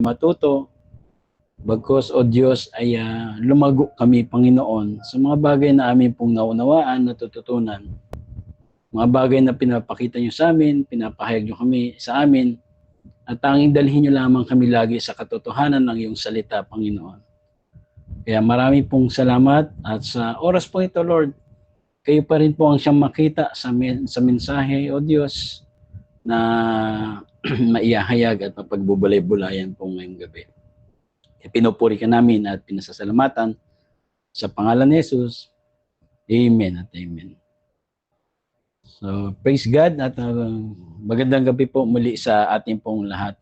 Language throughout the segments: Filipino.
matuto. Bagkus, O Diyos, ay lumago kami, Panginoon, sa mga bagay na amin pong naunawaan, natututunan. Mga bagay na pinapakita nyo sa amin, pinapahayag nyo kami sa amin, at tanging dalhin nyo lamang kami lagi sa katotohanan ng iyong salita, Panginoon. Kaya marami pong salamat at sa oras po ito, Lord, kayo pa rin po ang siyang makita sa mensahe, O Diyos, na maiyahayag at mapagbubulay-bulayan po ngayong gabi. Pinupuri ka namin at pinasasalamatan sa pangalan ni Jesus. Amen at amen. So, praise God at magandang gabi po muli sa ating pong lahat.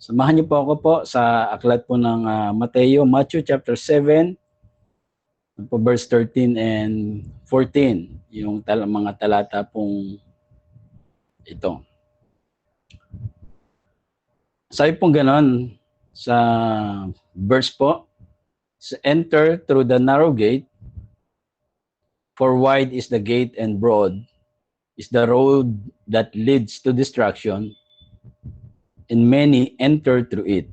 Samahan niyo po ako po sa aklat po ng Matthew chapter 7, po verse 13 and 14, yung mga talata pong ito. Sabi pong ganon sa verse po, enter through the narrow gate, for wide is the gate and broad is the road that leads to destruction, and many enter through it.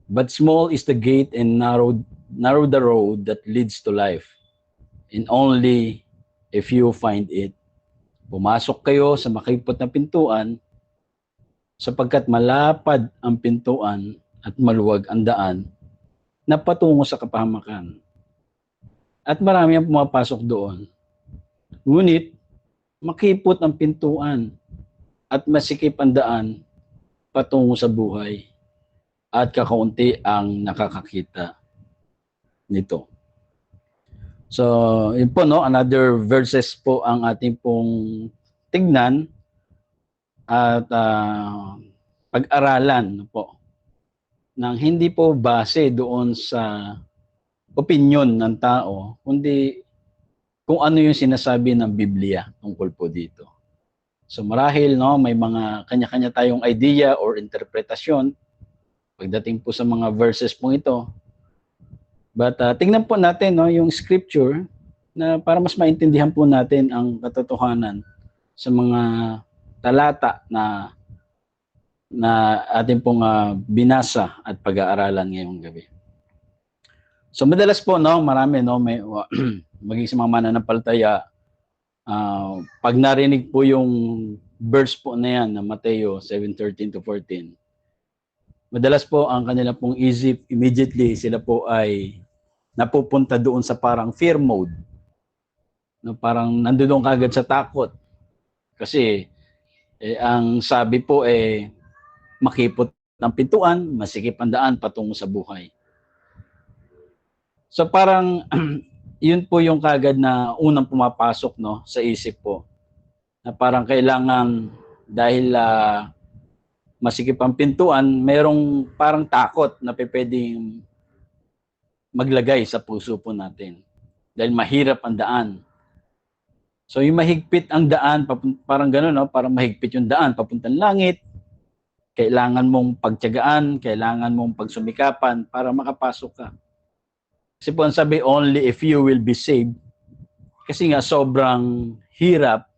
But small is the gate and narrow the road that leads to life, and only a few find it. Pumasok kayo sa makipot na pintuan, sapagkat malapad ang pintuan at maluwag ang daan na patungo sa kapahamakan. At marami ang pumapasok doon. Ngunit, makipot ang pintuan at masikip ang daan patungo sa buhay at kakaunti ang nakakakita nito. So, yun po, no? Another verses po ang ating pong tignan at pag-aralan po nang hindi po base doon sa opinion ng tao, kundi kung ano yung sinasabi ng Biblia tungkol po dito. So marahil, no, may mga kanya-kanya tayong idea or interpretasyon pagdating po sa mga verses po ito. But tingnan po natin, no, yung scripture na para mas maintindihan po natin ang katotohanan sa mga talata na ating pong binasa at pag-aaralan ngayong gabi. So madalas po, no, marami, no, may maging sa mga mananampalataya, pag narinig po yung verse po na yan na Mateo 7:13 to 14, madalas po ang kanila pong isip, immediately sila po ay napupunta doon sa parang fear mode. No, parang nandoon kagad sa takot. Kasi ang sabi po makipot ng pintuan, masikip ang daan patungo sa buhay. So parang yun po yung kagad na unang pumapasok, no, sa isip po. Na parang kailangan dahil masikip ang pintuan, merong parang takot na pwedeng maglagay sa puso po natin. Dahil mahirap ang daan. So yung mahigpit ang daan, parang gano'n, no? Parang mahigpit yung daan papuntang langit. Kailangan mong pagtiyagaan, kailangan mong pagsumikapan para makapasok ka. Kasi po ang sabi, only if you will be saved. Kasi nga sobrang hirap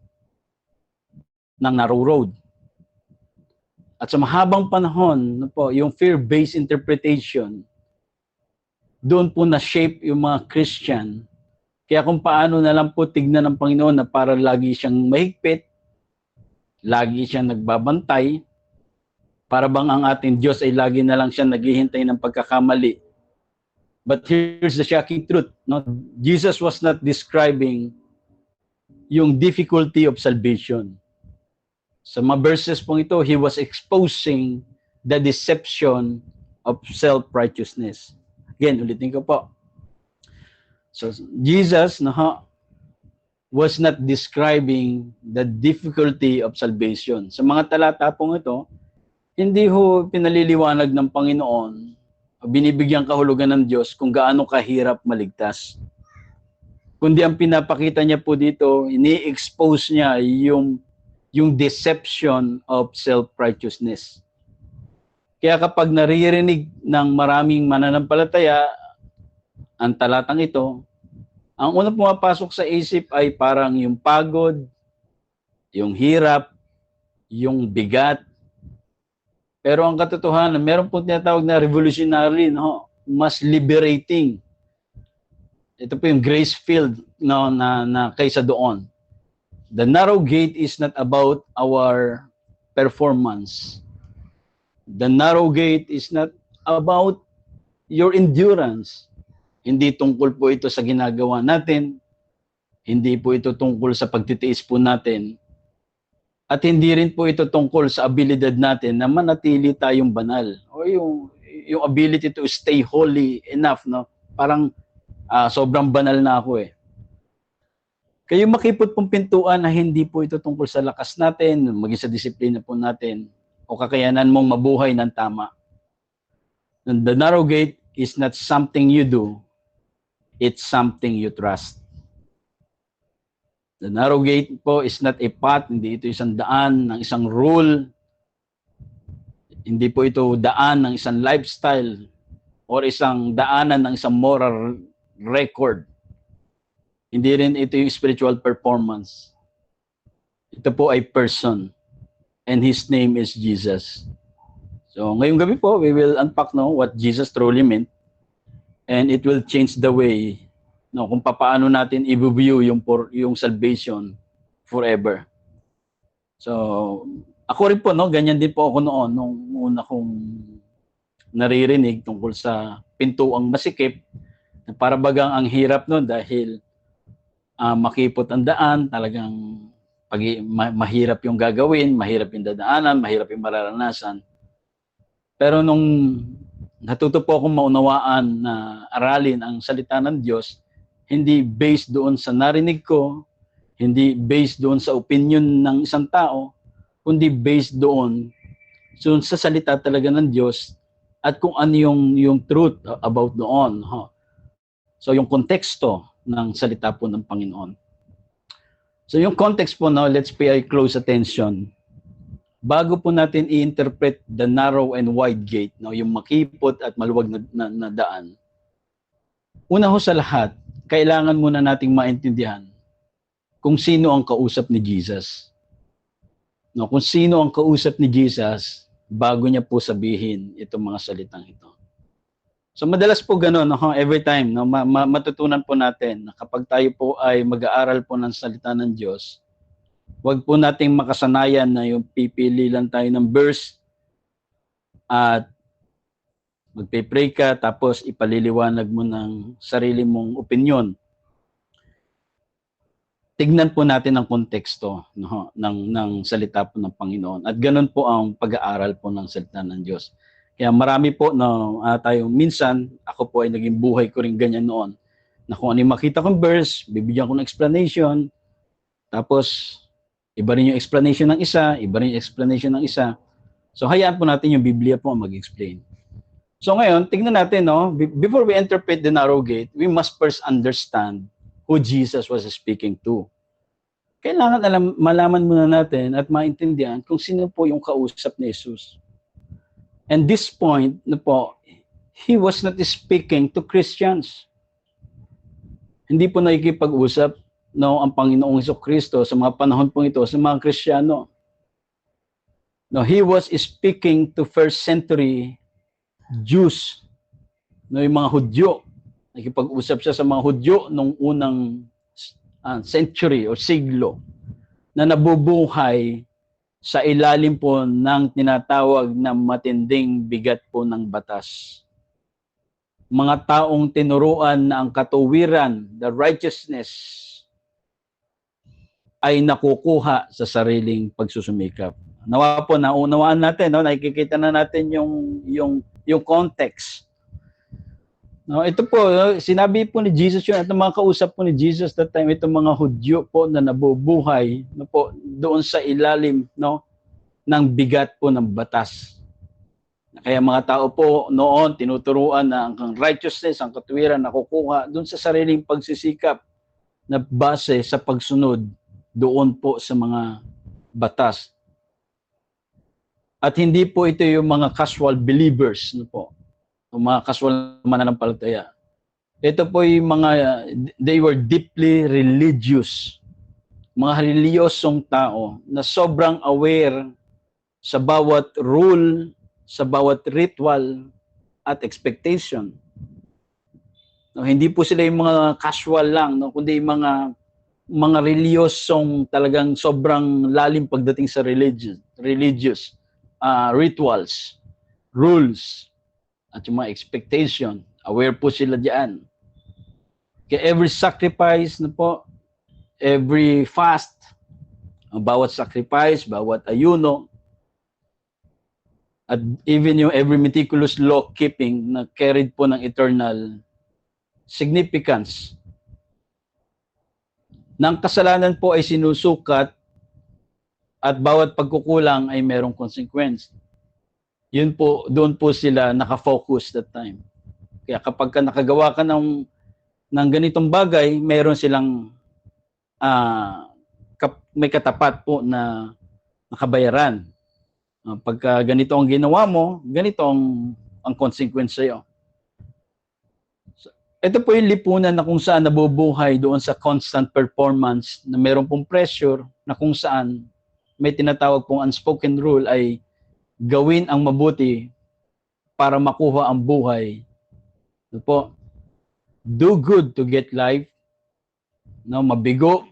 ng narrow road. At sa mahabang panahon, no po, yung fear-based interpretation, doon po na-shape yung mga Christian. Kaya kung paano na lang po tignan ng Panginoon na para lagi siyang mahigpit, lagi siyang nagbabantay, para bang ang ating Diyos ay lagi na lang siya naghihintay ng pagkakamali. But here's the shocking truth, no? Jesus was not describing yung difficulty of salvation. Sa mga verses pong ito, he was exposing the deception of self-righteousness. Again, ulitin ko po. So Jesus, no, was not describing the difficulty of salvation. Sa mga talata pong ito, hindi ho pinaliliwanag ng Panginoon, binibigyan kahulugan ng Diyos kung gaano kahirap maligtas. Kundi ang pinapakita niya po dito, ini-expose niya yung deception of self-righteousness. Kaya kapag naririnig ng maraming mananampalataya ang talatang ito, ang unang pumapasok sa isip ay parang yung pagod, yung hirap, yung bigat. Pero ang katotohanan, meron po tinatawag na revolutionary, no? Mas liberating. Ito po yung grace-filled, no, na kaysa doon. The narrow gate is not about our performance. The narrow gate is not about your endurance. Hindi tungkol po ito sa ginagawa natin. Hindi po ito tungkol sa pagtitiis po natin. At hindi rin po ito tungkol sa abilidad natin na manatili tayong banal. O yung ability to stay holy enough, no? Parang sobrang banal na ako eh. Kayo makipot pong pintuan na hindi po ito tungkol sa lakas natin, maging sa disiplina po natin, o kakayanan mong mabuhay ng tama. And the narrow gate is not something you do, it's something you trust. The narrow gate po is not a path, hindi ito isang daan ng isang rule, hindi po ito daan ng isang lifestyle, or isang daanan ng isang moral record. Hindi rin ito yung spiritual performance. Ito po ay person, and His name is Jesus. So ngayong gabi po, we will unpack what Jesus truly meant, and it will change the way kung paano natin i-view yung salvation forever. So ako rin po, ganyan din po ako noon nung una kong naririnig tungkol sa pintuang masikip. Para bagang ang hirap noon dahil makipot ang daan, talagang mahirap yung gagawin, mahirap yung dadaanan, mahirap yung mararanasan. Pero nung natuto po akong maunawaan na aralin ang salita ng Diyos, hindi based doon sa narinig ko, hindi based doon sa opinion ng isang tao, kundi based doon sa salita talaga ng Diyos at kung ano yung truth about doon. So yung konteksto ng salita po ng Panginoon. So yung context po, let's pay close attention. Bago po natin i-interpret the narrow and wide gate, yung makipot at maluwag na daan, una ho sa lahat, kailangan muna nating maintindihan kung sino ang kausap ni Jesus. Kung sino ang kausap ni Jesus bago niya po sabihin itong mga salitang ito. So madalas po gano'n, every time, matutunan po natin na kapag tayo po ay mag-aaral po ng salita ng Diyos, huwag po nating makasanayan na yung pipili lang tayo ng verse at magpe-pray ka tapos ipaliliwanag mo ng sarili mong opinion. Tignan po natin ang konteksto ng salita po ng Panginoon. At ganun po ang pag-aaral po ng salita ng Diyos. Kaya marami po tayo, minsan, ako po ay naging buhay ko rin ganyan noon, na kung ano yung makita kong verse, bibigyan ko ng explanation, tapos iba rin yung explanation ng isa, iba rin yung explanation ng isa. So hayaan po natin yung Biblia po mag-explain. So ngayon, tingnan natin, before we interpret the narrow gate, we must first understand who Jesus was speaking to. Kailangan malaman muna natin at maintindihan kung sino po yung kausap ni Jesus. And this point, He was not speaking to Christians. Hindi po nakikipag-usap ang Panginoong Jesucristo sa mga panahon po ito sa mga Kristiyano. He was speaking to first century Jews, yung mga Hudyo. Nakipag-usap siya sa mga Hudyo nung unang century o siglo na nabubuhay sa ilalim po ng tinatawag na matinding bigat po ng batas. Mga taong tinuruan na ang katuwiran, the righteousness, ay nakukuha sa sariling pagsusumikap. Nawa po, naunawaan natin, nakikita na natin yung context. Ito po, sinabi po ni Jesus yun, at mga kausap po ni Jesus that time, itong mga Hudyo po na nabubuhay doon sa ilalim ng bigat po ng batas. Kaya mga tao po noon, tinuturuan na ang righteousness, ang katuwiran, nakukuha doon sa sariling pagsisikap na base sa pagsunod doon po sa mga batas. At hindi po ito yung mga casual believers, o mga casual mananampalataya. Ito po yung mga, they were deeply religious. Mga reliyosong tao na sobrang aware sa bawat rule, sa bawat ritual at expectation. No, hindi po sila yung mga casual lang, no, kundi yung mga reliyosong talagang sobrang lalim pagdating sa religious rituals, rules, at yung mga expectation. Aware po sila diyan. Kaya every sacrifice na po, every fast, ang bawat sacrifice, bawat ayuno, at even yung every meticulous law-keeping na carried po ng eternal significance. Nang kasalanan po ay sinusukat at bawat pagkukulang ay merong consequence. Yun po, doon po sila nakafocus that time. Kaya kapag ka nakagawa ka ng ganitong bagay, meron silang may katapat po na nakabayaran. Pagka ganito ang ginawa mo, ganito ang consequence sa'yo. So, ito po yung lipunan na kung saan nabubuhay doon sa constant performance na meron pong pressure na kung saan may tinatawag pong unspoken rule ay gawin ang mabuti para makuha ang buhay. Ito po, do good to get life. No, mabigo,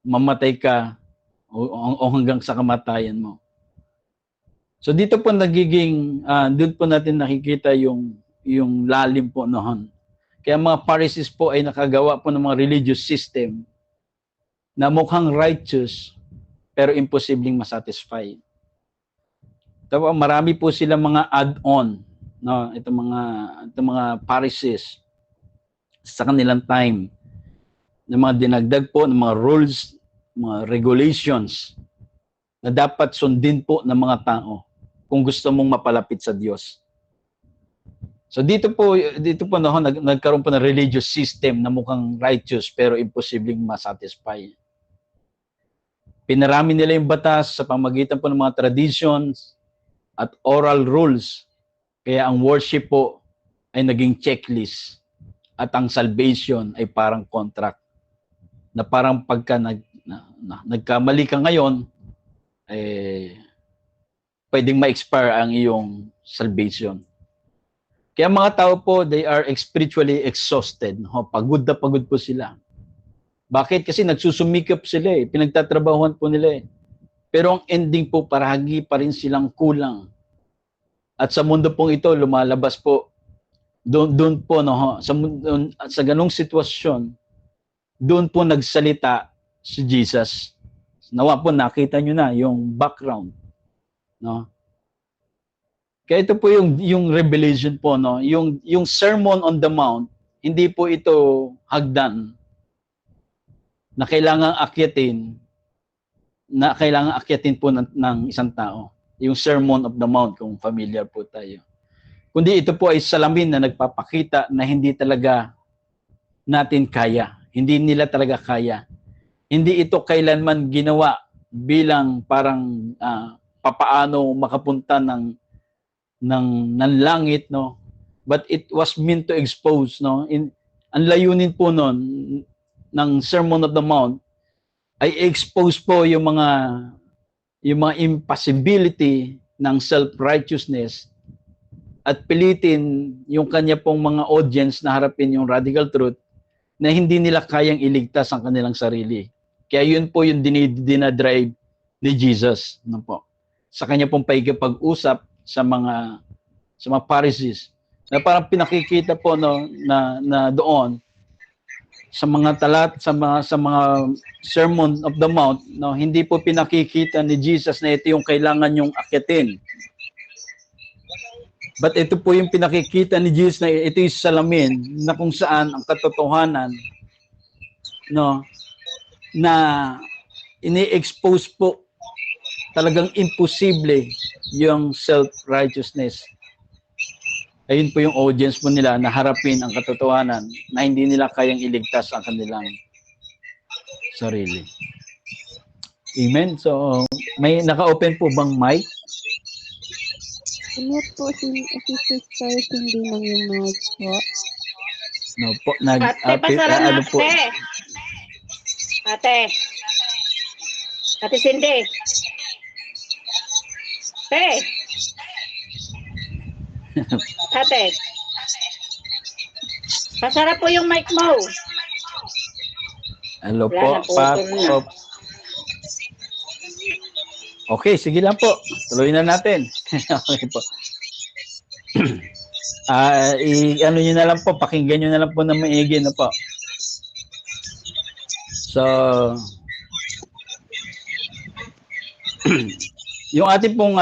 mamatay ka o hanggang sa kamatayan mo. So dito po nagiging, doon po natin nakikita yung lalim po noon. Kaya mga Pharisees po ay nakagawa po ng mga religious system na mukhang righteous pero imposibleng masatisfy. Tapos marami po sila mga add-on, no, itong mga Pharisees sa kanilang time. Ng mga dinagdag po ng mga rules, mga regulations na dapat sundin po ng mga tao kung gusto mong mapalapit sa Diyos. So dito po no, nagkaroon po ng religious system na mukhang righteous pero imposibleng masatisfy. Pinarami nila yung batas sa pamagitan po ng mga traditions at oral rules. Kaya ang worship po ay naging checklist at ang salvation ay parang contract. Na parang pagka nagkamali ka ngayon, pwedeng ma-expire ang iyong salvation. Kaya mga tao po, they are spiritually exhausted. Pagod na pagod po sila. Bakit? Kasi nagsusumikap sila pinagtatrabahuan po nila Pero ang ending po, paragi pa rin silang kulang. At sa mundo pong ito, lumalabas po, doon po, no, sa ganong sitwasyon, doon po nagsalita si Jesus. Nawa po, nakita nyo na yung background. No? Kaya ito po yung revelation po, no? Yung Sermon on the Mount, hindi po ito hagdan na kailangang akyatin po ng isang tao. Yung Sermon of the Mount, kung familiar po tayo. Kundi ito po ay salamin na nagpapakita na hindi talaga natin kaya. Hindi nila talaga kaya. Hindi ito kailanman ginawa bilang parang papaano makapunta ng langit, no? But it was meant to expose, no? Ang layunin po noon ng Sermon of the Mount ay expose po yung mga impossibility ng self-righteousness at pilitin yung kanya pong mga audience na harapin yung radical truth na hindi nila kayang iligtas ang kanilang sarili. Kaya yun po yung dinadrive ni Jesus, no po. Sa kanya pong paikipag-usap sa mga Pharisees na parang pinakikita po, no, na doon sa mga sa mga Sermon of the Mount, no, hindi po pinakikita ni Jesus na ito yung kailangan yung akyatin. But ito po yung pinakikita ni Jesus na ito yung salamin na kung saan ang katotohanan, no, na ini-expose po talagang imposible yung self-righteousness. Ayun po yung audience po nila na harapin ang katotohanan na hindi nila kayang iligtas ang kanilang sarili. Amen. So, may naka-open po bang mic? Ano po si Sister Cindy ng yung mic po? No po. Ano po? Ate Cindy. Ate. Pasara po yung mic mo. Hello Wala po, na, putol na. Pop. Okay, sige lang po. Tuloy na natin. Okay po. Ano nyo na lang po, pakinggan nyo na lang po na maigi na po. So, yung ating pong,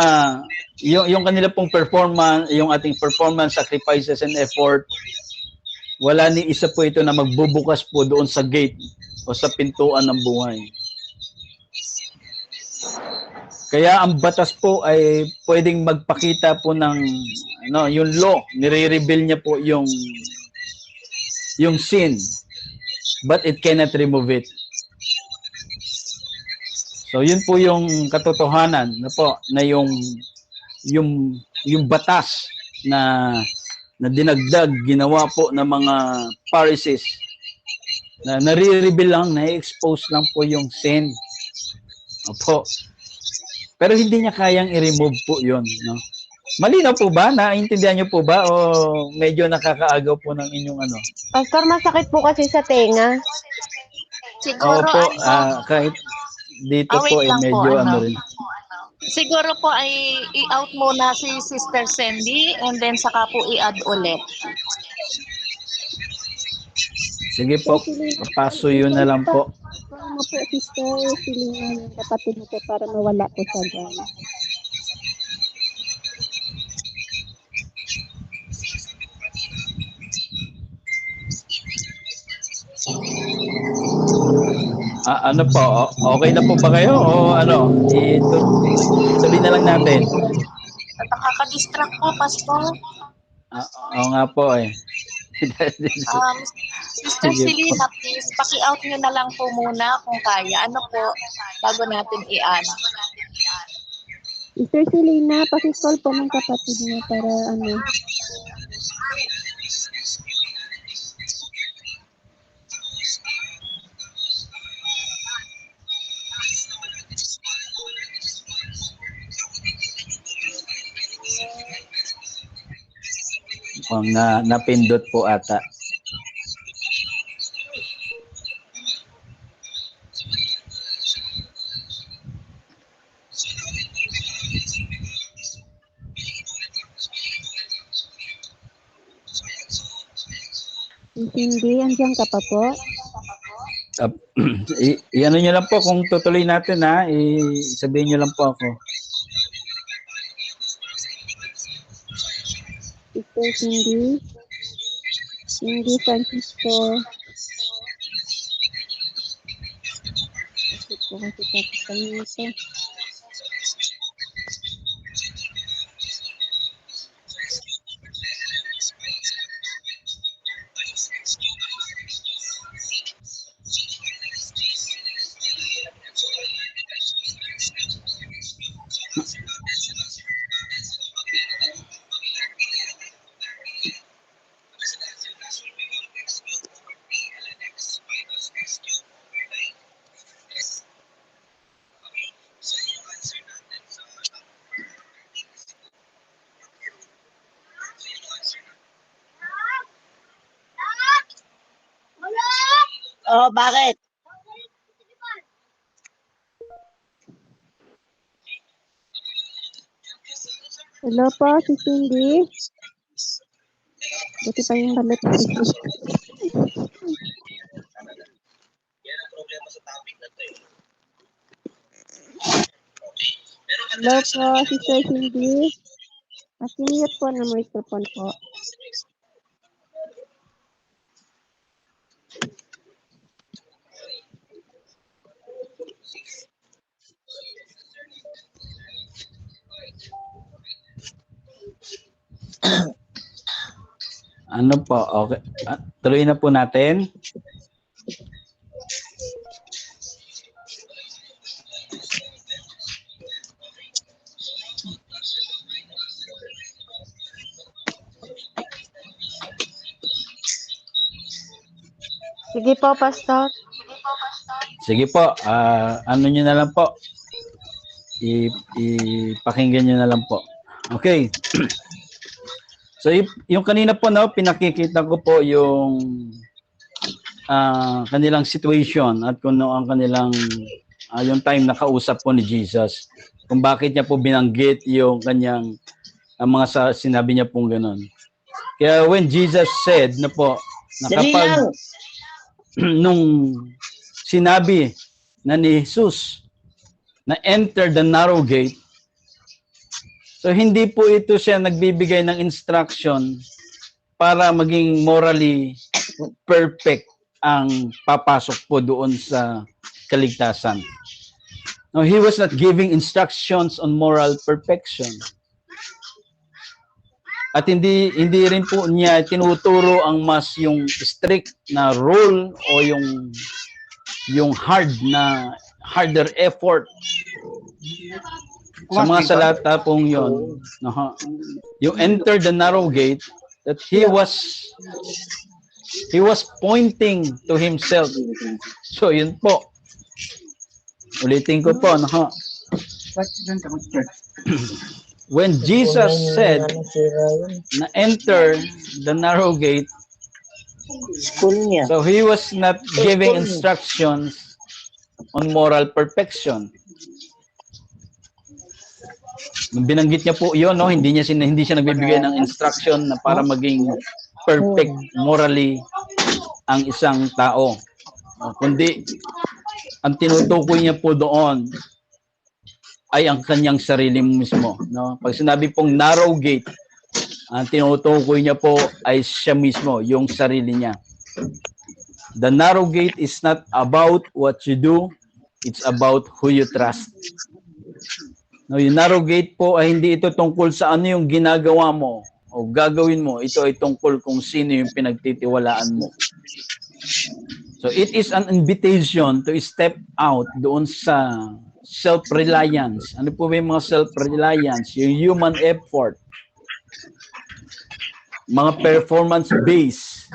yung kanila pong performance, yung ating performance, sacrifices, and effort, wala ni isa po ito na magbubukas po doon sa gate o sa pintuan ng buhay. Kaya ang batas po ay pwedeng magpakita po ng yung law, nire-reveal niya po yung sin, but it cannot remove it. So yun po yung katotohanan na po na yung batas na dinagdag ginawa po ng mga Pharisees na nare-reveal lang, na-expose lang po yung sin. Opo. Pero hindi niya kayang i-remove po yun, no? Malinaw po ba? Naintindihan niyo po ba? O medyo nakakaagaw po ng inyong ano? Pastor, masakit po kasi sa tenga. Siguro Opo, ano, kahit dito wait po, lang po, medyo ano ano. rin. Siguro po ay i-out muna si Sister Sandy and then saka po i-add ulit. Sige po, pasuyo na lang po. Ano po, Sister Selena, yung kapatid mo po para mawala po siya dyan. Ano po, okay na po ba kayo? O ano, ituloy na lang natin. At nakaka-distract po, Pastor. Oo nga po eh. Sister Sige Selena, please, paki-out nyo na lang po muna kung kaya. Ano po, bago natin i-add. Sister Selena, pakicall po ng kapatid niya para ano. Napindot po ata. Hindi, andiyan ka pa po. Ano nyo lang po, kung tutuloy natin ha, sabihin nyo lang po ako. Sister Cindy Francisco. Bakit po kasi tapos kami nito? Oh, bakit? Hello po, si Cindy. Buti pa yung balot. Hello po, Sister Cindy. Mute po ng microphone po. Ano po, okay. Tuloy na po natin. Sige po, Pastor. Sige po, ano nyo na lang po. Ipakinggan nyo na lang po. Okay. So yung kanina po no, pinakikita ko po yung kanilang situation at kung ano ang kanilang yung time na kausap po ni Jesus. Kung bakit niya po binanggit yung kanyang mga sinabi niya pong gano'n. Kaya when Jesus said na po, na Dali kapag lang. nung sinabi na ni Jesus na enter the narrow gate, so hindi po ito siya nagbibigay ng instruction para maging morally perfect ang papasok po doon sa kaligtasan. No, he was not giving instructions on moral perfection. At hindi rin po niya tinuturo ang mas yung strict na rule o yung harder effort. Sa mga salata pong yon, you enter the narrow gate, that he was pointing to himself. So yun po. Ulitin ko po, when Jesus said na enter the narrow gate, School niya. so he was not giving instructions on moral perfection. Nung binanggit niya po 'yon, no, hindi siya nagbibigay ng instruction na para maging perfect morally ang isang tao. Kundi ang tinutukoy niya po doon ay ang kanyang sarili mismo, no? Pag sinabi pong narrow gate, ang tinutukoy niya po ay siya mismo, yung sarili niya. The narrow gate is not about what you do, it's about who you trust. No, yung narrow gate po ay hindi ito tungkol sa ano yung ginagawa mo o gagawin mo. Ito ay tungkol kung sino yung pinagtitiwalaan mo. So it is an invitation to step out doon sa self-reliance. Ano po ba yung mga self-reliance? Yung human effort. Mga performance-based.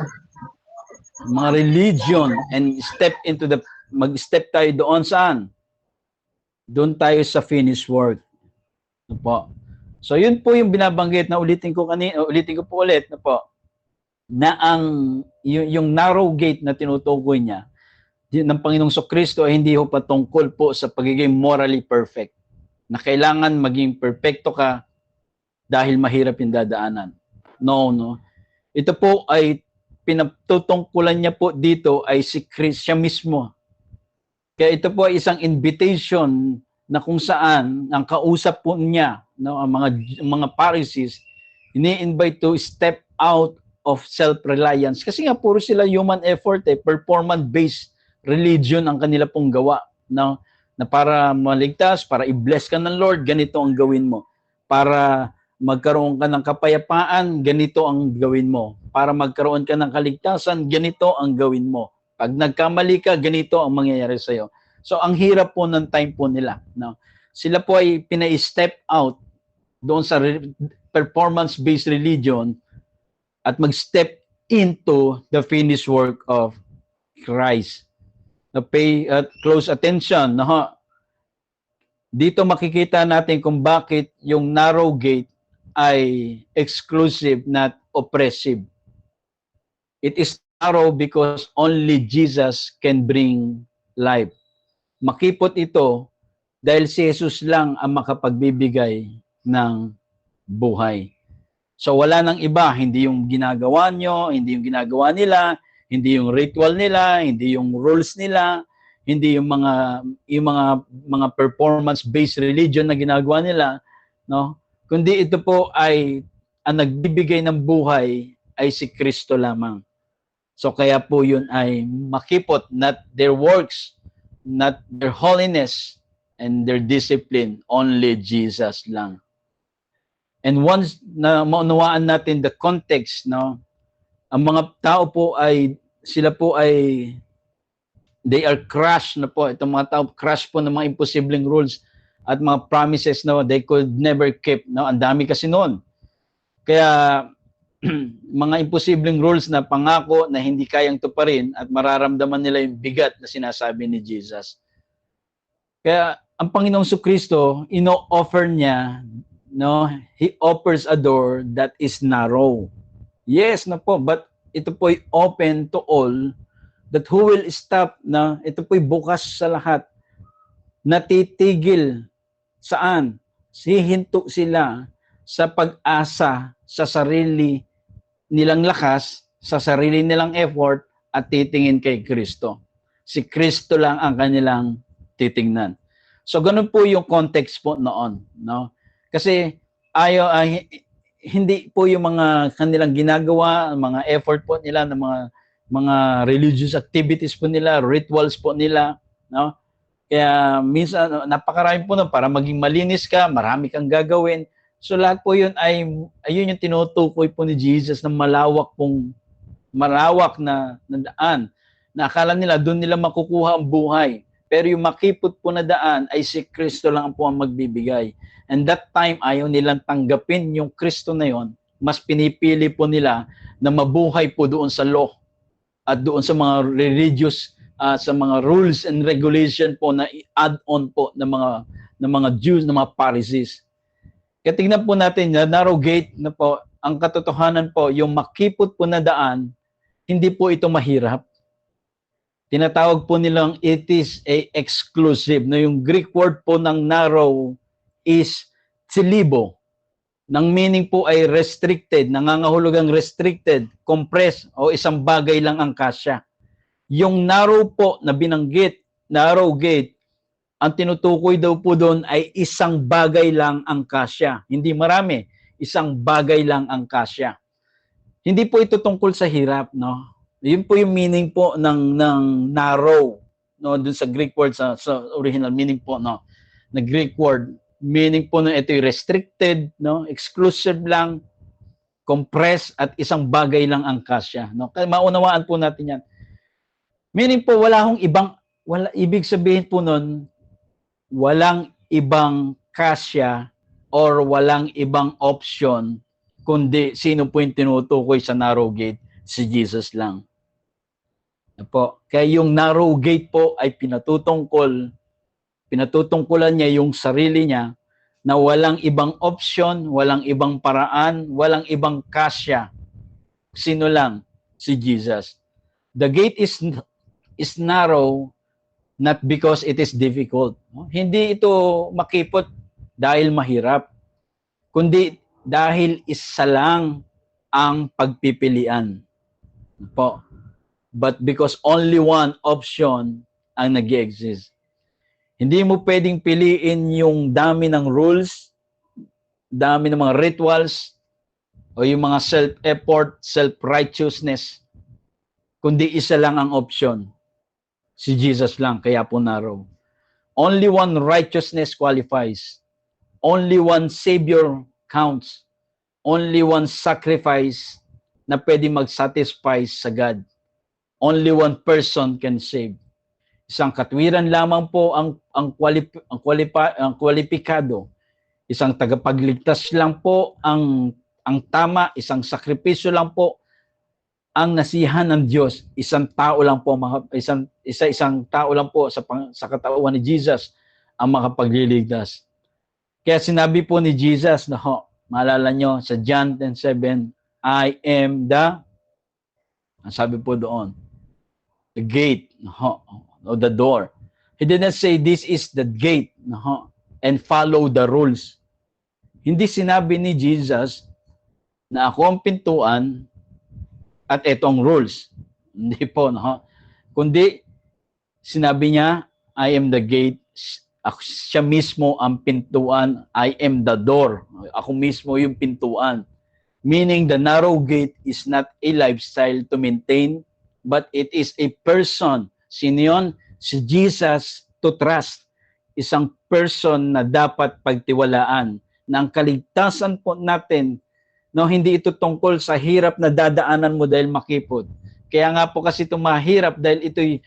Mga religion. And mag-step tayo doon saan? Doon tayo sa finished work. Ano po? So yun po yung binabanggit na ulitin ko po ulit na po, na yung narrow gate na tinutukoy niya ng Panginoong Kristo ay hindi ho patungkol po sa pagiging morally perfect. Na kailangan maging perfecto ka dahil mahirap yung dadaanan. No. Ito po ay pinatutungkulan niya po dito ay si Kristo siya mismo. Kaya ito po ay isang invitation na kung saan ang kausap po niya, no, ang mga Pharisees, ini-invite to step out of self-reliance. Kasi nga puro sila human effort, performance-based religion ang kanila pong gawa, no? Na para maligtas, para i-bless ka ng Lord, ganito ang gawin mo. Para magkaroon ka ng kapayapaan, ganito ang gawin mo. Para magkaroon ka ng kaligtasan, ganito ang gawin mo. Pag nagkamali ka, ganito ang mangyayari sa'yo. So, ang hirap po ng time po nila. No? Sila po ay pina-step out doon sa performance-based religion at mag-step into the finished work of Christ. Na pay close attention. No? Dito makikita natin kung bakit yung narrow gate ay exclusive, not oppressive. It is narrow because only Jesus can bring life. Makipot ito dahil si Jesus lang ang makapagbibigay ng buhay. So wala nang iba, hindi yung ginagawa nyo, hindi yung ginagawa nila, hindi yung ritual nila, hindi yung rules nila, hindi yung mga performance-based religion na ginagawa nila, no? Kundi ito po ay ang nagbibigay ng buhay ay si Kristo lamang. So kaya po yun ay makipot, not their works, not their holiness, and their discipline, only Jesus lang. And once na maunawaan natin the context, no, ang mga tao po ay, sila po ay, they are crushed na po. Itong mga tao, crushed po ng mga imposibleng rules at mga promises na they could never keep. No? Ang dami kasi noon. Kaya, mga imposibleng rules na pangako na hindi kayang tuparin at mararamdaman nila yung bigat na sinasabi ni Jesus. Kaya, ang Panginoong Kristo, ino-offer niya no, He offers a door that is narrow. Yes na po, but ito po'y open to all, that who will stop na ito po'y bukas sa lahat. Natitigil saan? Hihinto sila sa pag-asa sa sarili nilang lakas, sa sarili nilang effort, at titingin kay Kristo. Si Kristo lang ang kanilang titingnan. So ganun po yung context po noon, no? Kasi hindi po yung mga kanilang ginagawa, mga effort po nila ng mga religious activities po nila, rituals po nila, no? Kaya minsan napakarami po para maging malinis ka, marami kang gagawin. So lahat po yun ayun yung tinutukoy po ni Jesus na malawak na daan. Na akala nila doon nila makukuha ang buhay. Pero yung makipot po na daan ay si Kristo lang po ang magbibigay. And that time, ayaw nilang tanggapin yung Kristo na yon. Mas pinipili po nila na mabuhay po doon sa law at doon sa mga religious, sa mga rules and regulation po na i-add-on po ng mga Jews, ng mga Pharisees. Kaya tingnan po natin na narrow gate na po, ang katotohanan po, yung makipot po na daan, hindi po ito mahirap. Tinatawag po nilang it is a exclusive. No, yung Greek word po ng narrow is tsilibo. Nang meaning po ay restricted, nangangahulugang restricted, compressed, o isang bagay lang ang kasya. Yung narrow po na binanggit, narrow gate, ang tinutukoy daw po doon ay isang bagay lang ang kasya. Hindi marami, isang bagay lang ang kasya. Hindi po ito tungkol sa hirap, no? Yun po yung meaning po ng narrow, no, dun sa Greek word, sa original meaning po, no, na Greek word, meaning po na ito yung restricted, no, exclusive lang, compressed, at isang bagay lang ang kasya, no. Kaya maunawaan po natin yan. Meaning po ibig sabihin po nun, walang ibang kasya or walang ibang option kundi sino po yung tinutukoy sa narrow gate, si Jesus lang. Po. Kaya yung narrow gate po ay pinatutungkulan niya yung sarili niya na walang ibang option, walang ibang paraan, walang ibang kasya. Sino lang? Si Jesus. The gate is narrow not because it is difficult. Hindi ito makipot dahil mahirap, kundi dahil isa lang ang pagpipilian. Po. But because only one option ang nag-exist. Hindi mo pwedeng piliin yung dami ng rules, dami ng mga rituals, o yung mga self-effort, self-righteousness, kundi isa lang ang option. Si Jesus lang, kaya po narrow. Only one righteousness qualifies. Only one Savior counts. Only one sacrifice na pwede mag-satisfy sa God. Only one person can save. Isang katwiran lamang po ang kwalipikado. Isang tagapagligtas lang po ang tama, isang sakripisyo lang po ang nasihan ng Diyos. Isang tao lang po, isang tao lang po sa katauhan ni Jesus ang makapagliligtas. Kaya sinabi po ni Jesus na maalala nyo sa John 10:7, I am ang sabi po doon, the gate, o the door. He didn't say this is the gate, and follow the rules. Hindi sinabi ni Jesus na ako ang pintuan at etong rules. Hindi po, kundi sinabi niya, I am the gate. Siya mismo ang pintuan. I am the door. Ako mismo yung pintuan. Meaning the narrow gate is not a lifestyle to maintain, but it is a person. Sino yun? Si Jesus to trust. Isang person na dapat pagtiwalaan. Na ang kaligtasan po natin, hindi ito tungkol sa hirap na dadaanan mo dahil makipot. Kaya nga po kasi ito mahirap dahil ito'y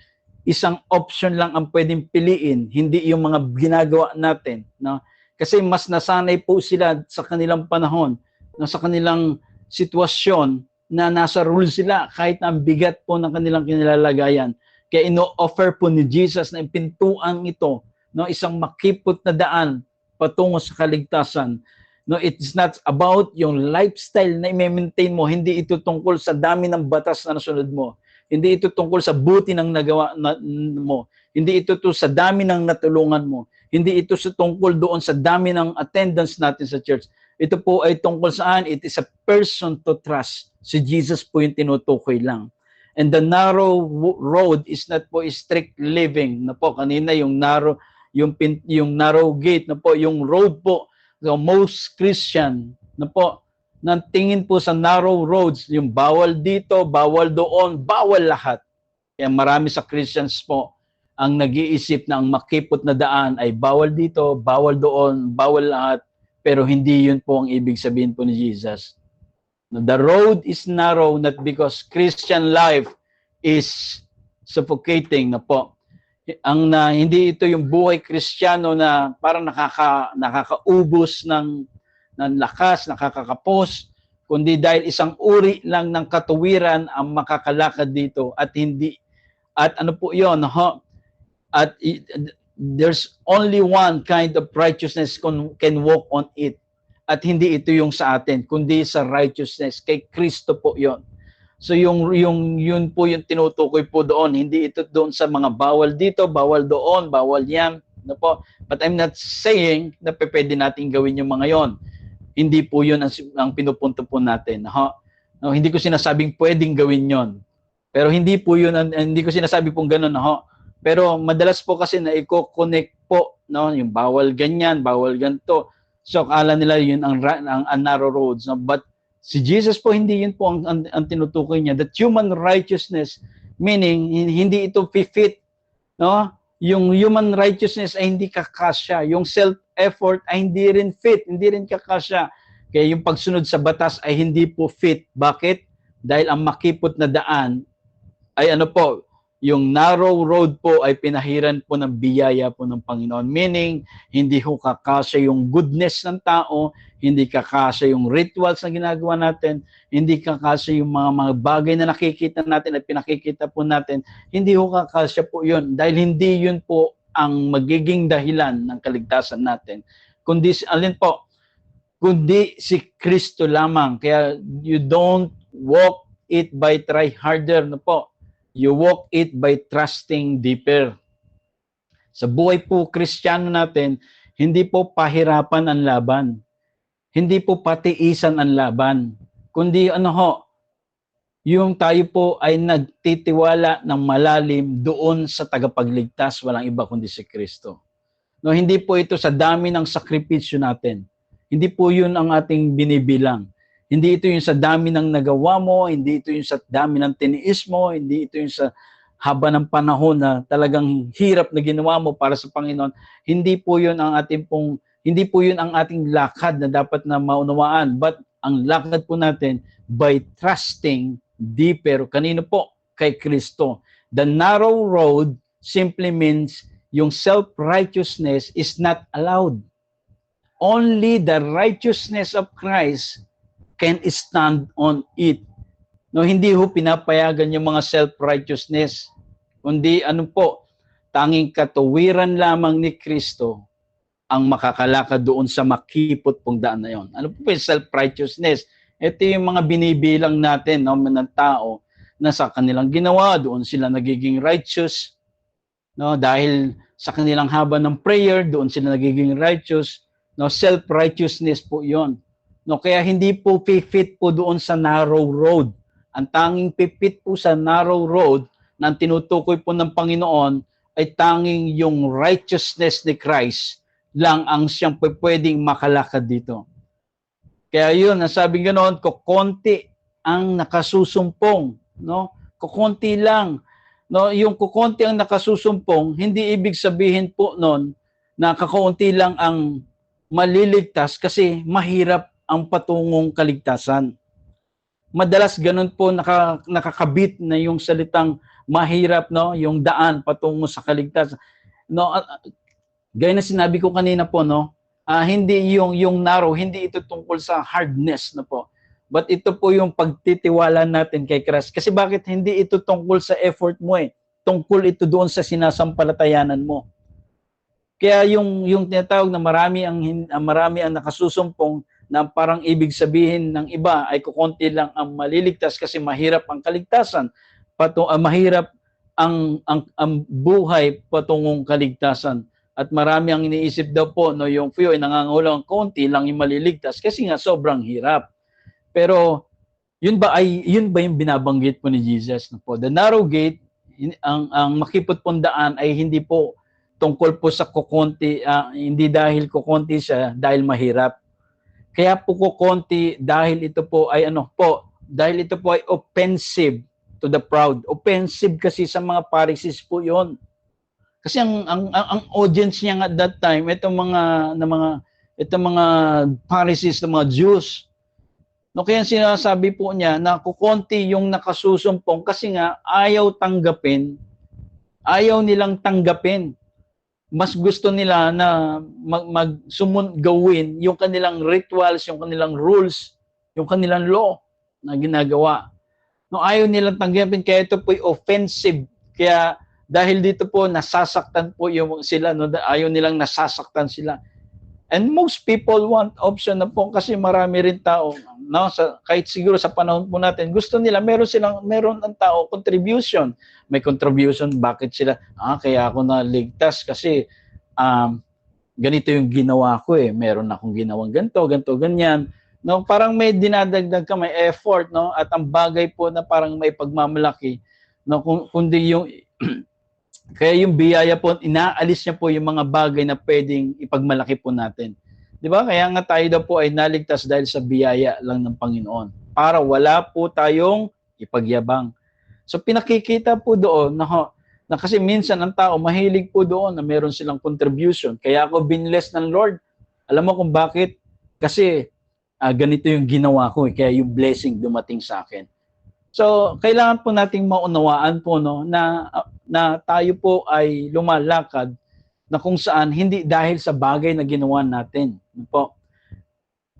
isang option lang ang pwedeng piliin, hindi yung mga ginagawa natin. No? Kasi mas nasanay po sila sa kanilang panahon, sa kanilang sitwasyon na nasa rule sila kahit na ang bigat po ng kanilang kinilalagayan. Kaya ino-offer po ni Jesus na pintuan ito, isang makipot na daan patungo sa kaligtasan No, it's not about yung lifestyle na i-maintain mo. Hindi ito tungkol sa dami ng batas na nasunod mo. Hindi ito tungkol sa buti ng nagawa mo. Hindi ito sa dami ng natulungan mo. Hindi ito tungkol doon sa dami ng attendance natin sa church. Ito po ay tungkol saan? It is a person to trust. Si Jesus po yung tinutukoy lang. And the narrow road is not po strict living. Na po kanina yung narrow gate na po, yung road po. So most Christian na po nang tingin po sa narrow roads, yung bawal dito, bawal doon, bawal lahat. Kaya marami sa Christians po ang nag-iisip na ang makipot na daan ay bawal dito, bawal doon, bawal lahat, pero hindi yun po ang ibig sabihin po ni Jesus. The road is narrow not because Christian life is suffocating na po. Hindi ito yung buhay Kristiyano na parang nakakaubos ng lakas, nakakakapos, kundi dahil isang uri lang ng katuwiran ang makakalakad dito at ano po yun, at there's only one kind of righteousness can walk on it. At hindi ito yung sa atin, kundi sa righteousness. Kay Kristo po yon. So yun po yung tinutukoy po doon. Hindi ito doon sa mga bawal dito, bawal doon, bawal yan. No po? But I'm not saying na pwede natin gawin yung mga yon. Hindi po yun ang pinupunto po natin. No, hindi ko sinasabing pwedeng gawin yon. Pero hindi po yun, hindi ko sinasabi pong ganun. Pero madalas po kasi na i-connect po, no, yung bawal ganyan, bawal ganito. So akala nila yun ang narrow roads. No? But si Jesus po, hindi yun po ang tinutukoy niya. That human righteousness, meaning hindi ito fit, no? Yung human righteousness ay hindi kakasya. Yung self-effort ay hindi rin fit, hindi rin kakasya. Kaya yung pagsunod sa batas ay hindi po fit. Bakit? Dahil ang makipot na daan ay ano po, yung narrow road po ay pinahiran po ng biyaya po ng Panginoon. Meaning, hindi ho kakasya yung goodness ng tao, hindi kakasya yung rituals na ginagawa natin, hindi kakasya yung mga bagay na nakikita natin at pinakikita po natin, hindi ho kakasya po yun. Dahil hindi yun po ang magiging dahilan ng kaligtasan natin. Kundi, kundi si Kristo lamang. Kaya you don't walk it by try harder na po. You walk it by trusting deeper. Sa buhay po Kristiyano natin, hindi po pahirapan ang laban. Hindi po patiisan ang laban. Kundi yung tayo po ay nagtitiwala ng malalim doon sa tagapagligtas, walang iba kundi si Kristo. No, hindi po ito sa dami ng sakripisyo natin. Hindi po yun ang ating binibilang. Hindi ito yung sa dami ng nagawa mo, hindi ito yung sa dami ng tiniis mo, hindi ito yung sa haba ng panahon na talagang hirap na ginawa mo para sa Panginoon. Hindi po yun ang ating lakad na dapat na maunawaan. But ang lakad po natin by trusting deeper. Kanino po? Kay Kristo. The narrow road simply means yung self-righteousness is not allowed. Only the righteousness of Christ can stand on it. No, hindi ho pinapayagan yung mga self-righteousness. Kundi tanging katuwiran lamang ni Kristo ang makakalakad doon sa makipot pong daan na yon. Ano po yung self-righteousness? Ito yung mga binibilang natin ng tao na sa kanilang ginawa, doon sila nagiging righteous. No, dahil sa kanilang haba ng prayer, doon sila nagiging righteous. No, self-righteousness po yon. No, kaya hindi po fit po doon sa narrow road. Ang tanging fit po sa narrow road na tinutukoy po ng Panginoon ay tanging yung righteousness ni Christ lang ang siyang pwedeng makalakad dito. Kaya yun, nasabing ganoon, kukonti ang nakasusumpong. No? Kukonti lang. No? Yung kukonti ang nakasusumpong, hindi ibig sabihin po noon na kakaunti lang ang maliligtas kasi mahirap ang patungong kaligtasan. Madalas ganun po nakakabit na yung salitang mahirap, no, yung daan patungo sa kaligtasan. No, gaya na sinabi ko kanina po, no, hindi yung narrow, hindi ito tungkol sa hardness na po. But ito po yung pagtitiwala natin kay Christ. Kasi bakit hindi ito tungkol sa effort mo Tungkol ito doon sa sinasampalatayanan mo. Kaya yung tinatawag na marami ang nakasusumpong na parang ibig sabihin ng iba ay kukonti lang ang maliligtas kasi mahirap ang kaligtasan, mahirap ang buhay patungong kaligtasan. At marami ang iniisip daw po, no, yung few ay nangangahulugan konti lang yung maliligtas kasi nga sobrang hirap. Pero yun ba yung binabanggit po ni Jesus, no po? The narrow gate, ang makipot-pundaan ay hindi po tungkol po sa kukonti, hindi dahil kukonti siya dahil mahirap. Kaya po kukonti dahil ito po ay dahil ito po ay offensive to the proud. Offensive kasi sa mga Pharisees po 'yon. Kasi ang audience niya at that time, itong mga Pharisees, ng mga Jews. No, kaya sinasabi po niya na kukonti yung nakasusumpong kasi nga ayaw nilang tanggapin. Mas gusto nila na gawin yung kanilang rituals, yung kanilang rules, yung kanilang law na ginagawa. No, ayaw nilang tanggapin, kaya ito po'y offensive. Kaya dahil dito po nasasaktan po yung sila, no, ayaw nilang nasasaktan sila. And most people want option na po kasi marami rin tao, no, kahit siguro sa panahon po natin, gusto nila meron ang tao contribution. May contribution, bakit sila kaya ako naligtas kasi ganito yung ginawa ko meron akong ginawang ganito, ganyan. No, parang may dinadagdag ka, may effort, no, at ang bagay po na parang may pagmamalaki, no, kundi yung kaya yung biyaya po, inaalis niya po yung mga bagay na pwedeng ipagmalaki po natin. Di ba? Kaya nga tayo daw po ay naligtas dahil sa biyaya lang ng Panginoon. Para wala po tayong ipagyabang. So pinakikita po doon na kasi minsan ang tao mahilig po doon na meron silang contribution. Kaya ako binless ng Lord. Alam mo kung bakit? Kasi ganito yung ginawa ko. Kaya yung blessing dumating sa akin. So, kailangan po nating maunawaan po, no, na tayo po ay lumalakad na kung saan hindi dahil sa bagay na ginawa natin. Po.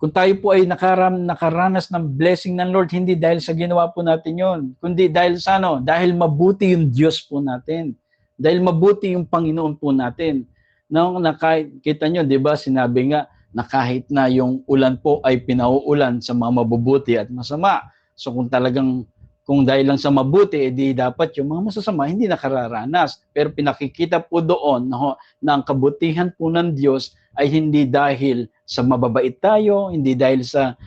Kung tayo po ay nakaranas ng blessing ng Lord, hindi dahil sa ginawa po natin yon, kundi dahil sa dahil mabuti yung Diyos po natin. Dahil mabuti yung Panginoon po natin. No, kita nyo, di ba, sinabi nga na kahit na yung ulan po ay pinauulan sa mga mabubuti at masama. So kung dahil lang sa mabuti, edi dapat yung mga masasama hindi nakararanas. Pero pinakikita po doon na ang kabutihan po ng Diyos ay hindi dahil sa mababait tayo, hindi dahil sa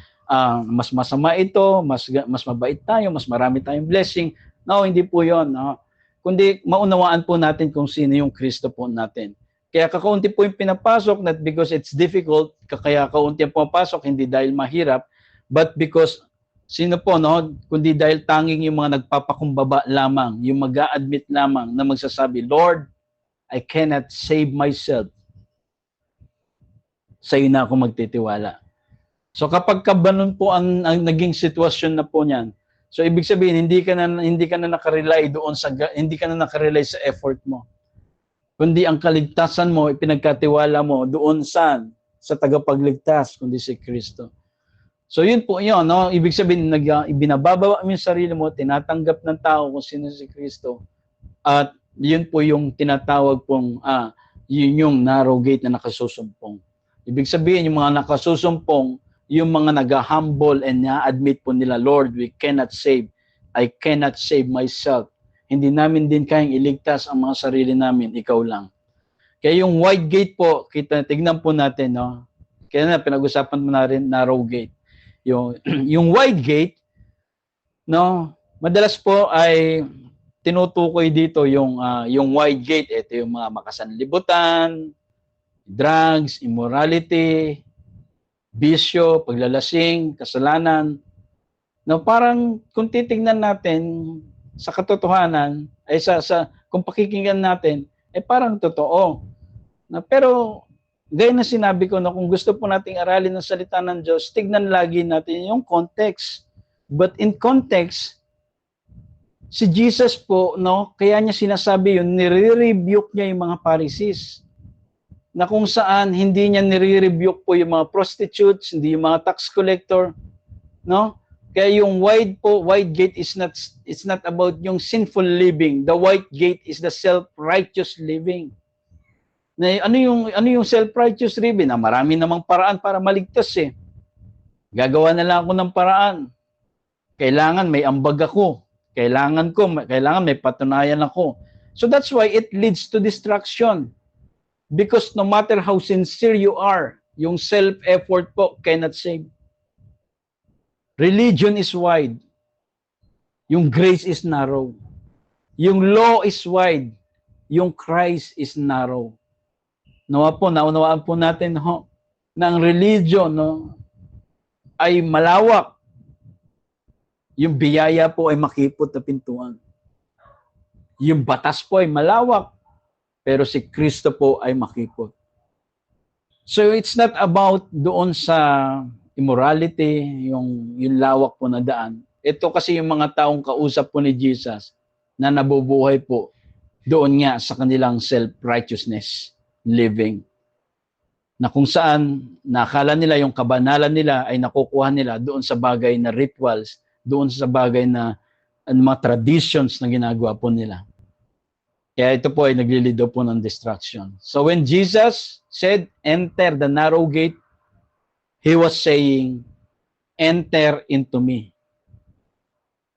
mas masama ito, mas mabait tayo, mas marami tayong blessing. No, hindi po yun. No? Kundi maunawaan po natin kung sino yung Kristo po natin. Kaya kakaunti po yung pinapasok, not because it's difficult, kaya kaunti ang pumapasok, hindi dahil mahirap, but because sino po, no? Kundi dahil tanging yung mga nagpapakumbaba lamang, yung mag-a-admit lamang na magsasabi, Lord, I cannot save myself. Sa'yo na ako magtitiwala. So kapag kabanon po ang naging sitwasyon na po niyan, so ibig sabihin hindi ka na nakarely doon hindi ka na nakarely sa effort mo. Kundi ang kaligtasan mo ipinagkatiwala mo doon sa tagapagligtas, kundi si Kristo. So yun po yun, no? Ibig sabihin, ibinababa mo yung sarili mo, tinatanggap ng tao kung sino si Kristo. At yun po yung tinatawag pong, yun yung narrow gate na nakasusumpong. Ibig sabihin, yung mga nakasusumpong, yung mga nag-humble and na-admit po nila, Lord, we cannot save. I cannot save myself. Hindi namin din kayang iligtas ang mga sarili namin, ikaw lang. Kaya yung wide gate po, tignan po natin, no? Kaya na, pinag-usapan mo na rin, narrow gate. Yung wide gate, no, madalas po ay tinutukoy dito yung wide gate. Ito yung mga makasanlibutan, drugs, immorality, bisyo, paglalasing, kasalanan. No, parang kung titingnan natin sa katotohanan, ay kung pakikinggan natin, parang totoo. No, pero gaya na sinabi ko, kung gusto po nating aralin ng salita ng Diyos, tignan lagi natin yung context. But in context, si Jesus po, no, kaya niya sinasabi yun, nire-rebuke niya yung mga Pharisees. Na kung saan hindi niya nire-rebuke po yung mga prostitutes, hindi yung mga tax collector, no? Kaya yung wide gate it's not about yung sinful living. The wide gate is the self-righteous living. Na ano yung self-righteous living? Na marami namang paraan para maligtas . Gagawa na lang ako ng paraan. Kailangan may ambag ako. Kailangan may patunayan ako. So that's why it leads to distraction. Because no matter how sincere you are, yung self-effort po cannot save. Religion is wide. Yung grace is narrow. Yung law is wide. Yung Christ is narrow. Naunawaan po natin na ang religion ay malawak. Yung biyaya po ay makipot na pintuan. Yung batas po ay malawak. Pero si Kristo po ay makipot. So it's not about doon sa immorality, yung lawak po na daan. Ito kasi yung mga taong kausap po ni Jesus na nabubuhay po doon nga sa kanilang self-righteousness living. Na kung saan nakala nila yung kabanalan nila ay nakukuha nila doon sa bagay na rituals, doon sa bagay na mga traditions na ginagawa po nila. Kaya ito po ay naglilido po ng distraction. So when Jesus said, enter the narrow gate, He was saying, enter into me.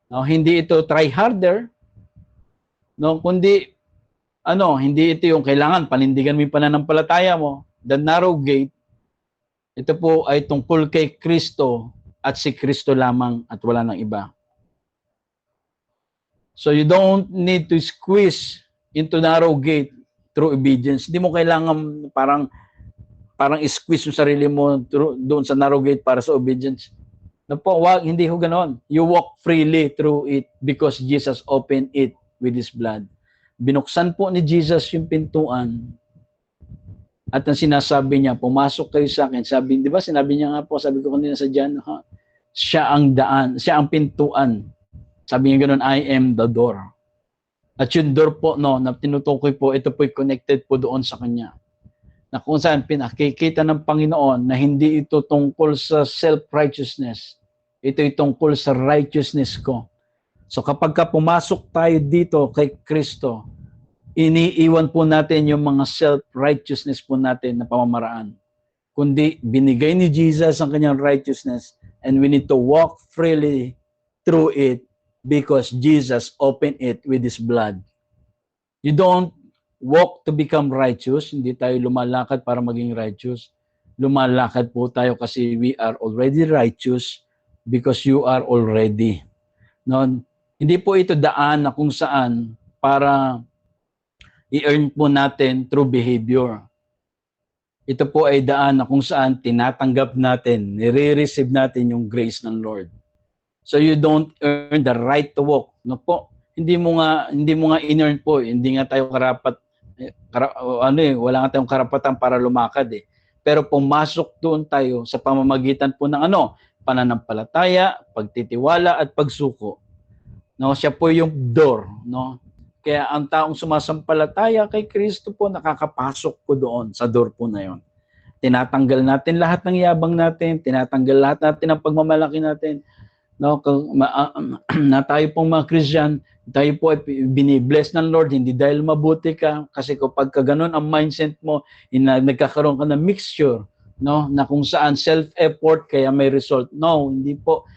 No, hindi ito try harder, no, kundi hindi ito yung kailangan panindigan mo yung pananampalataya mo. The narrow gate, ito po ay tungkol kay Kristo at si Kristo lamang at wala nang iba. So you don't need to squeeze into narrow gate through obedience. Hindi mo kailangan parang squeeze yung sarili mo doon sa narrow gate para sa obedience. Hindi ho ganon. You walk freely through it because Jesus opened it with His blood. Binuksan po ni Jesus yung pintuan at ang sinasabi niya, pumasok kayo sa akin. Di ba sinabi niya nga po, sabi ko kanina sa John, siya ang daan, siya ang pintuan. Sabi niya ganon, I am the door. At yung door po, na tinutukoy po, ito po'y connected po doon sa Kanya. Na kung saan pinakikita ng Panginoon na hindi ito tungkol sa self-righteousness. Ito'y tungkol sa righteousness ko. So kapag pumasok tayo dito kay Kristo, iniiwan po natin yung mga self-righteousness po natin na pamamaraan. Kundi binigay ni Jesus ang Kanyang righteousness and we need to walk freely through it because Jesus opened it with His blood. You don't walk to become righteous. Hindi tayo lumalakad para maging righteous. Lumalakad po tayo kasi we are already righteous because you are already. No? Hindi po ito daan na kung saan para i-earn po natin through behavior. Ito po ay daan na kung saan tinatanggap natin, nire-receive natin yung grace ng Lord. So you don't earn the right to walk. No po, hindi mo nga in-earn po, hindi nga tayo wala nga tayong karapatan para lumakad eh. Pero pumasok doon tayo sa pamamagitan po ng pananampalataya, pagtitiwala at pagsuko. No, siya po yung door, no? Kaya ang taong sumasampalataya kay Kristo po nakakapasok po doon sa door po na 'yon. Tinatanggal natin lahat ng yabang natin, tinatanggal lahat natin ng pagmamalaki natin. No, na tayo pong mga Christian, tayo po ay binibless ng Lord, hindi dahil mabuti ka, kasi kapag ganoon ang mindset mo, nagkakaroon ka ng mixture, no, na kung saan self-effort kaya may result. No, hindi po.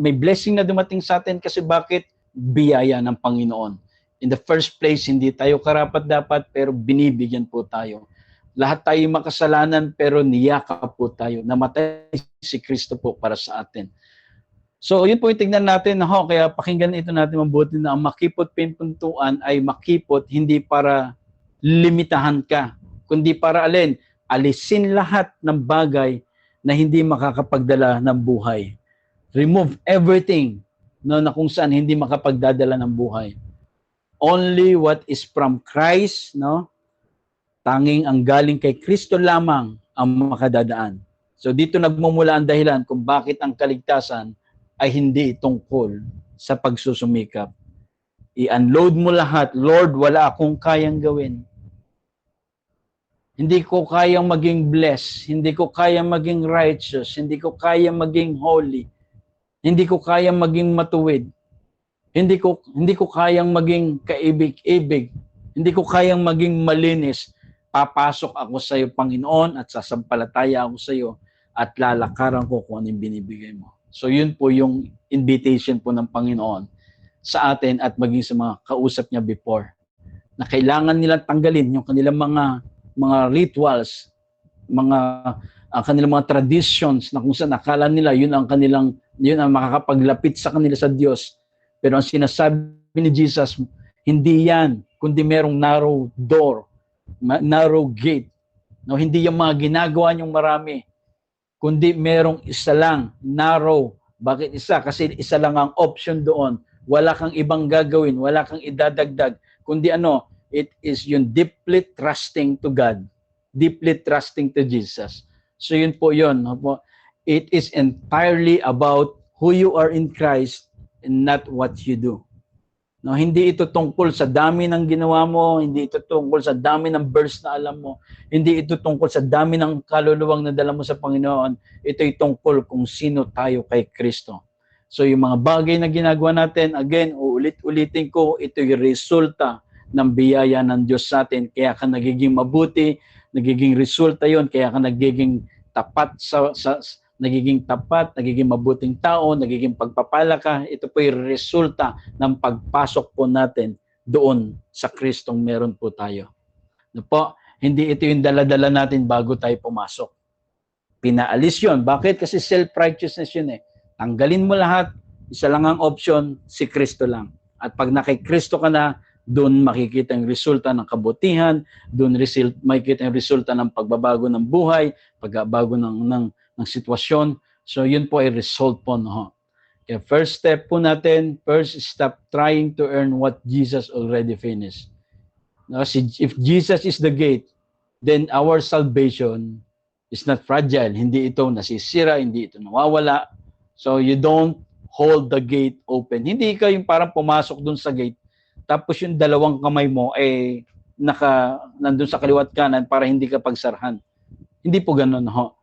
May blessing na dumating sa atin kasi bakit? Biyaya ng Panginoon. In the first place, hindi tayo karapat-dapat, pero binibigyan po tayo. Lahat tayo makasalanan, pero niyakap po tayo. Namatay si Kristo po para sa atin. So, yun po yung tingnan natin. Kaya pakinggan ito natin mabuti na ang makipot pinpuntuan ay makipot hindi para limitahan ka, kundi para alisin lahat ng bagay na hindi makakapagdala ng buhay. Remove everything na kung saan hindi makapagdadala ng buhay. Only what is from Christ, no? Tanging ang galing kay Kristo lamang ang makadadaan. So dito nagmumula ang dahilan kung bakit ang kaligtasan ay hindi tungkol sa pagsusumikap. I-unload mo lahat. Lord, wala akong kayang gawin. Hindi ko kayang maging blessed. Hindi ko kayang maging righteous. Hindi ko kayang maging holy. Hindi ko kayang maging matuwid. Hindi ko kayang maging kaibig-ibig. Hindi ko kayang maging malinis. Papasok ako sa iyo, Panginoon, at sasampalataya ako sa iyo. at lalakaran ko kung ano yung binibigay mo. So yun po yung invitation po ng Panginoon sa atin at maging sa mga kausap niya before, na kailangan nilang tanggalin yung kanilang mga rituals, kanilang mga traditions na kung saan akala nila yun ang makakapaglapit sa kanila sa Diyos. Pero ang sinasabi ni Jesus, hindi yan, kundi merong narrow door, narrow gate. No, hindi yung mga ginagawa niyong marami, kundi merong isa lang, narrow. Bakit isa? Kasi isa lang ang option doon. Wala kang ibang gagawin, wala kang idadagdag, kundi it is yung deeply trusting to God, deeply trusting to Jesus. So yun po yun. It is entirely about who you are in Christ and not what you do. No, hindi ito tungkol sa dami ng ginawa mo, hindi ito tungkol sa dami ng verse na alam mo, hindi ito tungkol sa dami ng kaluluwang na dala mo sa Panginoon. Ito'y tungkol kung sino tayo kay Kristo. So yung mga bagay na ginagawa natin, again, uulit-ulitin ko, ito'y resulta ng biyaya ng Diyos sa atin. Kaya ka nagiging mabuti, nagiging resulta yon, kaya ka nagiging tapat nagiging mabuting tao, nagiging pagpapala ka. Ito po yung resulta ng pagpasok po natin doon sa Kristong meron po tayo. No po, hindi ito yung dala-dala natin bago tayo pumasok. Pinaalis yun. Bakit? Kasi self-righteousness yun eh. Tanggalin mo lahat, isa lang ang option, si Kristo lang. At pag nakikristo ka na, doon makikita yung resulta ng kabutihan, doon makikita yung resulta ng pagbabago ng buhay, pagbabago ng sitwasyon. So yun po ay result po. No? Kaya first step po natin, first stop trying to earn what Jesus already finished. No? If Jesus is the gate, then our salvation is not fragile. Hindi ito nasisira, hindi ito nawawala. So you don't hold the gate open. Hindi ka yung parang pumasok dun sa gate, tapos yung dalawang kamay mo ay nandun sa kaliwat kanan para hindi ka pagsarhan. Hindi po ganun, ho.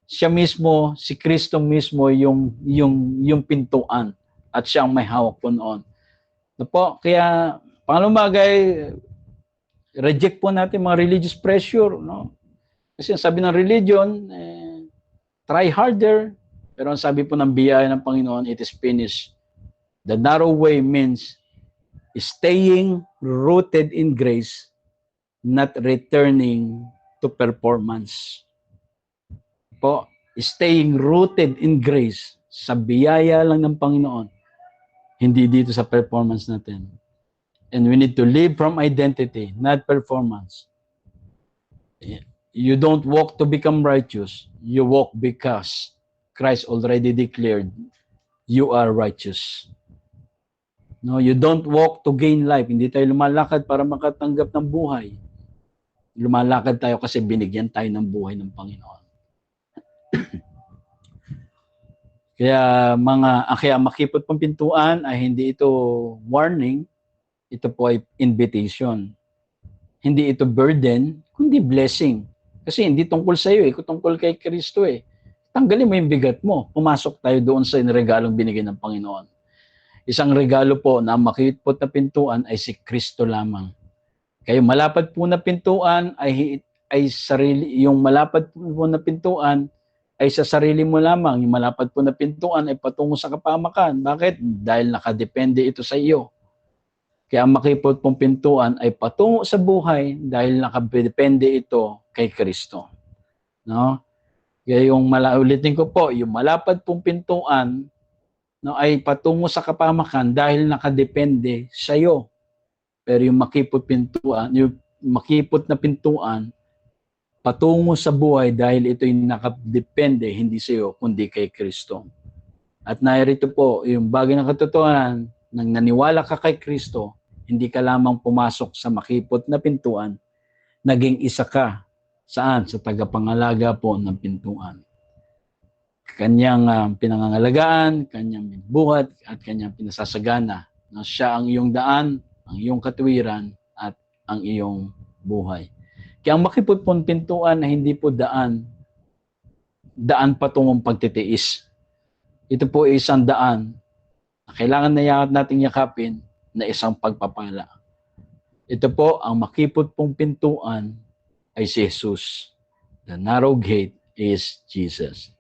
Siya mismo, si Kristo mismo yung pintuan at siya ang may hawak po noon. No po, kaya pangalawang bagay, reject po natin mga religious pressure, no? Kasi ang sabi ng religion, try harder, pero ang sabi po ng biyaya ng Panginoon, it is finished. The narrow way means staying rooted in grace, not returning to performance. Po, staying rooted in grace, sa biyaya lang ng Panginoon, hindi dito sa performance natin. And we need to live from identity, not performance. You don't walk to become righteous, you walk because Christ already declared you are righteous. No, you don't walk to gain life. Hindi tayo lumalakad para makatanggap ng buhay. Lumalakad tayo kasi binigyan tayo ng buhay ng Panginoon. Kaya makipot pang pintuan ay hindi ito warning, ito po ay invitation. Hindi ito burden, kundi blessing. Kasi hindi tungkol sa iyo, tungkol kay Kristo eh. Tanggalin mo yung bigat mo. Pumasok tayo doon sa regalong binigay ng Panginoon. Isang regalo po na makipot na pintuan ay si Kristo lamang. Kaya malapad po na pintuan ay sarili, yung malapad po na pintuan ay sa sarili mo lamang. Yung malapad po na pintuan ay patungo sa kapahamakan. Bakit? Dahil nakadepende ito sa iyo. Kaya ang makipot pong pintuan ay patungo sa buhay dahil nakadepende ito kay Kristo. No? Kaya ulitin ko po, yung malapad pong pintuan ay patungo sa kapahamakan dahil nakadepende sa iyo. Pero yung makipot na pintuan, patungo sa buhay dahil ito'y nakadepende hindi sa iyo kundi kay Kristo. At narito po yung bagay ng katotohanan, nang naniwala ka kay Kristo, hindi ka lamang pumasok sa makipot na pintuan, naging isa ka saan? Sa tagapangalaga po ng pintuan. Kanyang pinangangalagaan, kanyang buhat at kanyang pinasasagana. Na siya ang iyong daan, ang iyong katuwiran at ang iyong buhay. Kaya ang makipot pong pintuan na hindi po daan patungong pagtitiis. Ito po ay isang daan na kailangan na nating yakapin na isang pagpapala. Ito po, ang makipot pong pintuan ay si Jesus. The narrow gate is Jesus.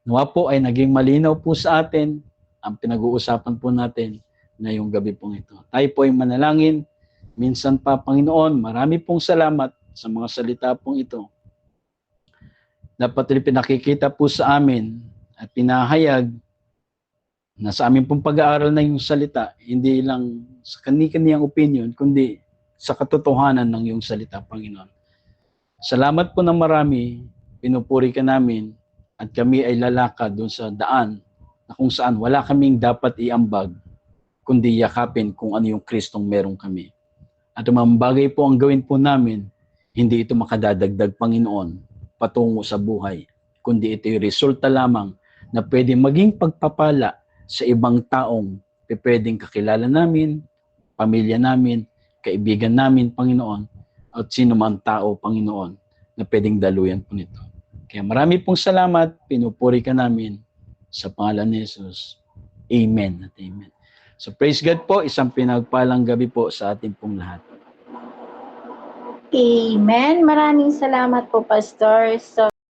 Nawa po ay naging malinaw po sa atin ang pinag-uusapan po natin ngayong gabi pong ito. Tayo po ay manalangin. Minsan pa, Panginoon, marami pong salamat sa mga salita pong ito. Dapat pinakikita po sa amin at pinahayag na sa amin pong pag-aaral na yung salita, hindi lang sa kani-kaniyang opinion, kundi sa katotohanan ng iyong salita, Panginoon. Salamat po ng marami, pinupuri ka namin, at kami ay lalakad doon sa daan na kung saan wala kaming dapat iambag, kundi yakapin kung ano yung Kristong meron kami. At ang bagay po ang gawin po namin, hindi ito makadadagdag, Panginoon, patungo sa buhay, kundi ito yung resulta lamang na pwede maging pagpapala sa ibang taong pwedeng kakilala namin, pamilya namin, kaibigan namin, Panginoon, at sino man tao, Panginoon, na pwedeng daluyan po nito. Kaya marami pong salamat, pinupuri ka namin sa pangalan ni Jesus. Amen at amen. So praise God po, isang pinagpalang gabi po sa ating pong lahat. Amen. Maraming salamat po, Pastor. So,